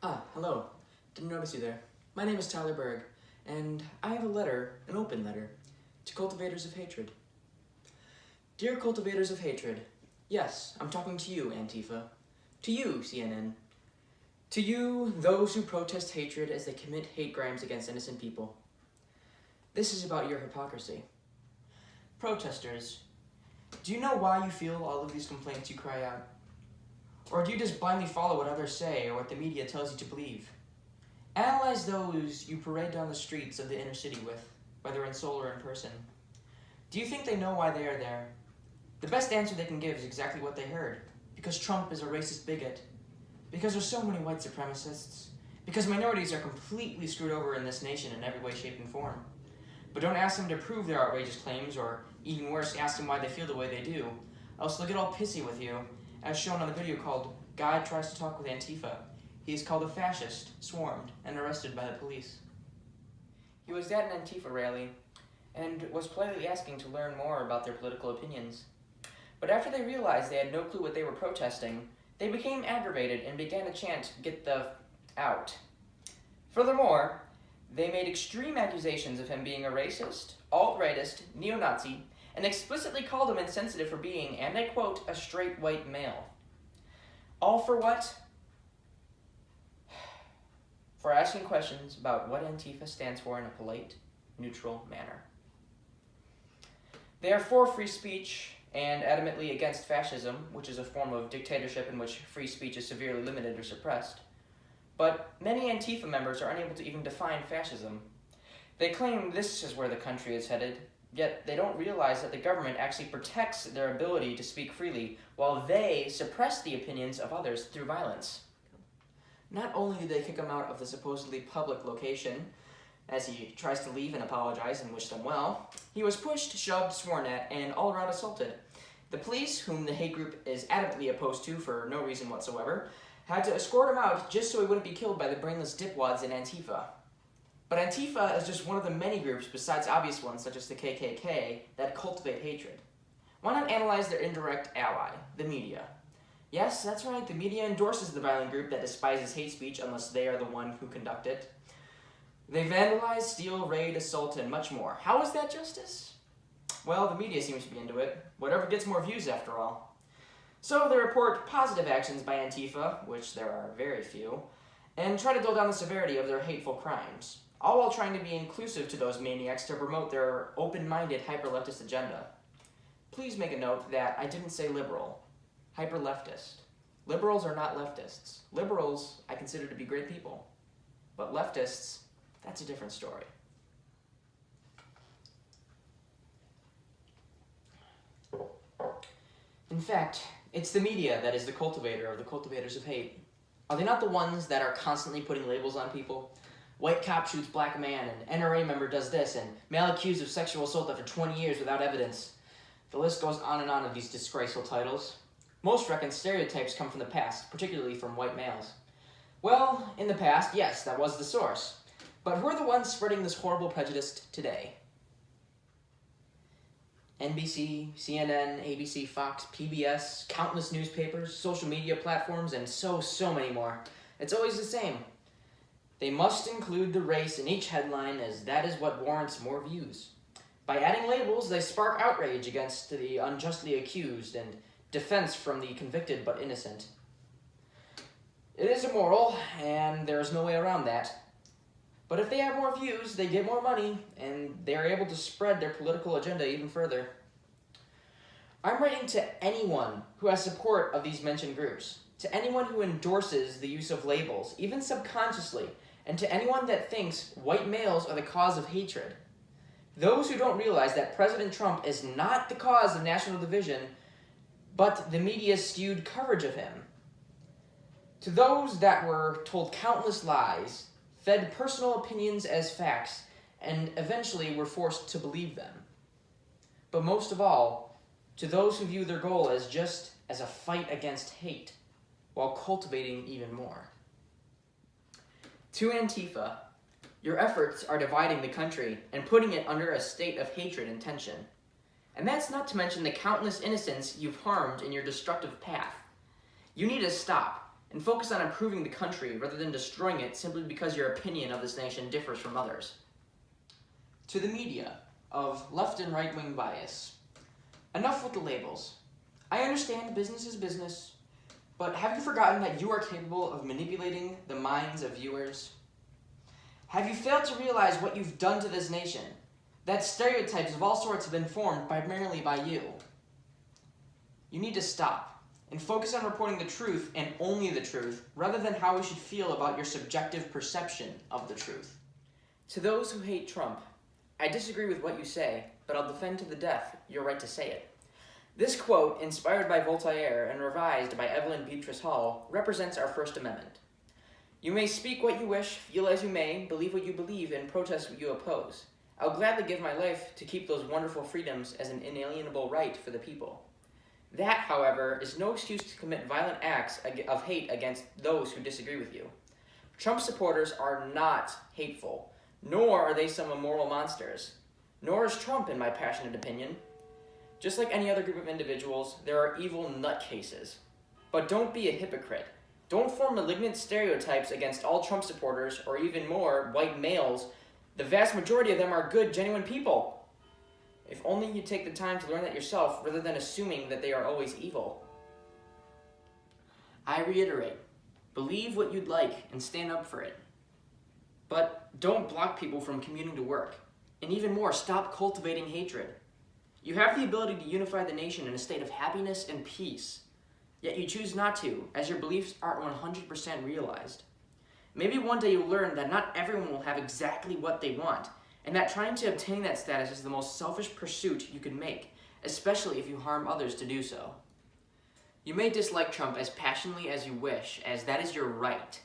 Hello. Didn't notice you there. My name is Tyler Berg, and I have a letter, an open letter, to Cultivators of Hatred. Dear Cultivators of Hatred, yes, I'm talking to you, Antifa. To you, CNN. To you, those who protest hatred as they commit hate crimes against innocent people. This is about your hypocrisy. Protesters, do you know why you feel all of these complaints you cry out? Or do you just blindly follow what others say or what the media tells you to believe? Analyze those you parade down the streets of the inner city with, whether in soul or in person. Do you think they know why they are there? The best answer they can give is exactly what they heard. Because Trump is a racist bigot. Because there's so many white supremacists. Because minorities are completely screwed over in this nation in every way, shape, and form. But don't ask them to prove their outrageous claims, or even worse, ask them why they feel the way they do. Else they'll get all pissy with you, as shown on the video called "Guy Tries to Talk with Antifa." He is called a fascist, swarmed, and arrested by the police. He was at an Antifa rally, and was politely asking to learn more about their political opinions. But after they realized they had no clue what they were protesting, they became aggravated and began to chant, "Get the out." Furthermore, they made extreme accusations of him being a racist, alt-rightist, neo-Nazi, and explicitly called him insensitive for being, and I quote, "a straight white male." All for what? For asking questions about what Antifa stands for in a polite, neutral manner. They are for free speech and adamantly against fascism, which is a form of dictatorship in which free speech is severely limited or suppressed. But many Antifa members are unable to even define fascism. They claim this is where the country is headed, yet they don't realize that the government actually protects their ability to speak freely, while they suppress the opinions of others through violence. Not only do they kick him out of the supposedly public location, as he tries to leave and apologize and wish them well, he was pushed, shoved, sworn at, and all around assaulted. The police, whom the hate group is adamantly opposed to for no reason whatsoever, had to escort him out just so he wouldn't be killed by the brainless dipwads in Antifa. But Antifa is just one of the many groups, besides obvious ones such as the KKK, that cultivate hatred. Why not analyze their indirect ally, the media? Yes, that's right, the media endorses the violent group that despises hate speech unless they are the one who conduct it. They vandalize, steal, raid, assault, and much more. How is that justice? Well, the media seems to be into it. Whatever gets more views, after all. So they report positive actions by Antifa, which there are very few, and try to dull down the severity of their hateful crimes, all while trying to be inclusive to those maniacs to promote their open-minded hyper-leftist agenda. Please make a note that I didn't say liberal. Hyper-leftist. Liberals are not leftists. Liberals I consider to be great people. But leftists, that's a different story. In fact, it's the media that is the cultivator of the cultivators of hate. Are they not the ones that are constantly putting labels on people? White cop shoots black man, and NRA member does this, and male accused of sexual assault after 20 years without evidence. The list goes on and on of these disgraceful titles. Most reckon stereotypes come from the past, particularly from white males. Well, in the past, yes, that was the source. But who are the ones spreading this horrible prejudice today? NBC, CNN, ABC, Fox, PBS, countless newspapers, social media platforms, and so many more. It's always the same. They must include the race in each headline, as that is what warrants more views. By adding labels, they spark outrage against the unjustly accused and defense from the convicted but innocent. It is immoral, and there is no way around that. But if they have more views, they get more money, and they are able to spread their political agenda even further. I'm writing to anyone who has support of these mentioned groups, to anyone who endorses the use of labels, even subconsciously, and to anyone that thinks white males are the cause of hatred. Those who don't realize that President Trump is not the cause of national division, but the media's skewed coverage of him. To those that were told countless lies, fed personal opinions as facts, and eventually were forced to believe them. But most of all, to those who view their goal as just as a fight against hate, while cultivating even more. To Antifa, your efforts are dividing the country and putting it under a state of hatred and tension. And that's not to mention the countless innocents you've harmed in your destructive path. You need to stop. and focus on improving the country rather than destroying it simply because your opinion of this nation differs from others. To the media of left and right-wing bias, enough with the labels. I understand business is business, but have you forgotten that you are capable of manipulating the minds of viewers? Have you failed to realize what you've done to this nation? That stereotypes of all sorts have been formed primarily by you. You need to stop and focus on reporting the truth and only the truth, rather than how we should feel about your subjective perception of the truth. To those who hate Trump, I disagree with what you say, but I'll defend to the death your right to say it. This quote, inspired by Voltaire and revised by Evelyn Beatrice Hall, represents our First Amendment. You may speak what you wish, feel as you may, believe what you believe, and protest what you oppose. I'll gladly give my life to keep those wonderful freedoms as an inalienable right for the people. That, however, is no excuse to commit violent acts of hate against those who disagree with you. Trump supporters are not hateful, nor are they some immoral monsters. Nor is Trump, in my passionate opinion. Just like any other group of individuals, there are evil nutcases. But don't be a hypocrite. Don't form malignant stereotypes against all Trump supporters, or even more, white males. The vast majority of them are good, genuine people. If only you take the time to learn that yourself, rather than assuming that they are always evil. I reiterate, believe what you'd like and stand up for it. But don't block people from commuting to work. And even more, stop cultivating hatred. You have the ability to unify the nation in a state of happiness and peace, yet you choose not to, as your beliefs aren't 100% realized. Maybe one day you'll learn that not everyone will have exactly what they want, and that trying to obtain that status is the most selfish pursuit you can make, especially if you harm others to do so. You may dislike Trump as passionately as you wish, as that is your right.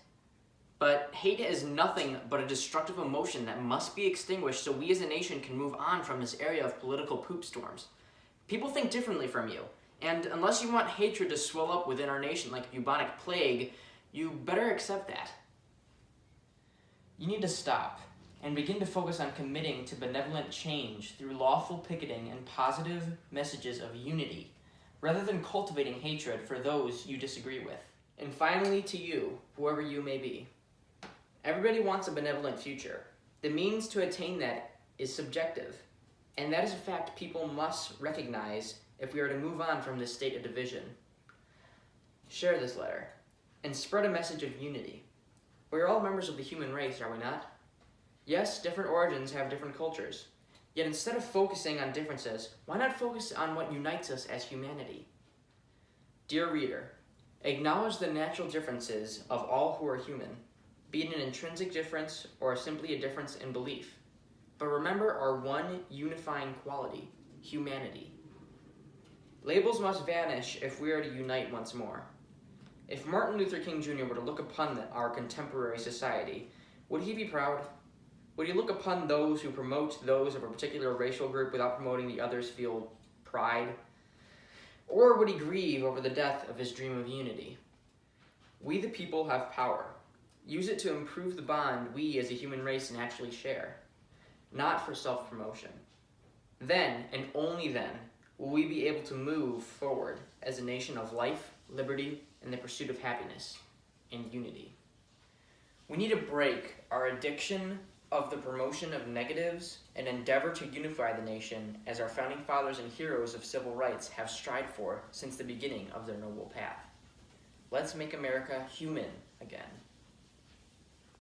But hate is nothing but a destructive emotion that must be extinguished so we as a nation can move on from this area of political poop storms. People think differently from you, and unless you want hatred to swell up within our nation like a bubonic plague, you better accept that. You need to stop and begin to focus on committing to benevolent change through lawful picketing and positive messages of unity, rather than cultivating hatred for those you disagree with. And finally, to you, whoever you may be. Everybody wants a benevolent future. The means to attain that is subjective, and that is a fact people must recognize if we are to move on from this state of division. Share this letter, and spread a message of unity. We are all members of the human race, are we not? Yes, different origins have different cultures. Yet instead of focusing on differences, why not focus on what unites us as humanity? Dear reader, acknowledge the natural differences of all who are human, be it an intrinsic difference or simply a difference in belief. But remember our one unifying quality, humanity. Labels must vanish if we are to unite once more. If Martin Luther King Jr. were to look upon our contemporary society, would he be proud? Would he look upon those who promote those of a particular racial group without promoting the others feel pride? Or would he grieve over the death of his dream of unity? We the people have power. Use it to improve the bond we as a human race naturally share, not for self-promotion. Then, and only then, will we be able to move forward as a nation of life, liberty, and the pursuit of happiness and unity. We need to break our addiction of the promotion of negatives and endeavor to unify the nation as our founding fathers and heroes of civil rights have strived for since the beginning of their noble path. Let's make America human again.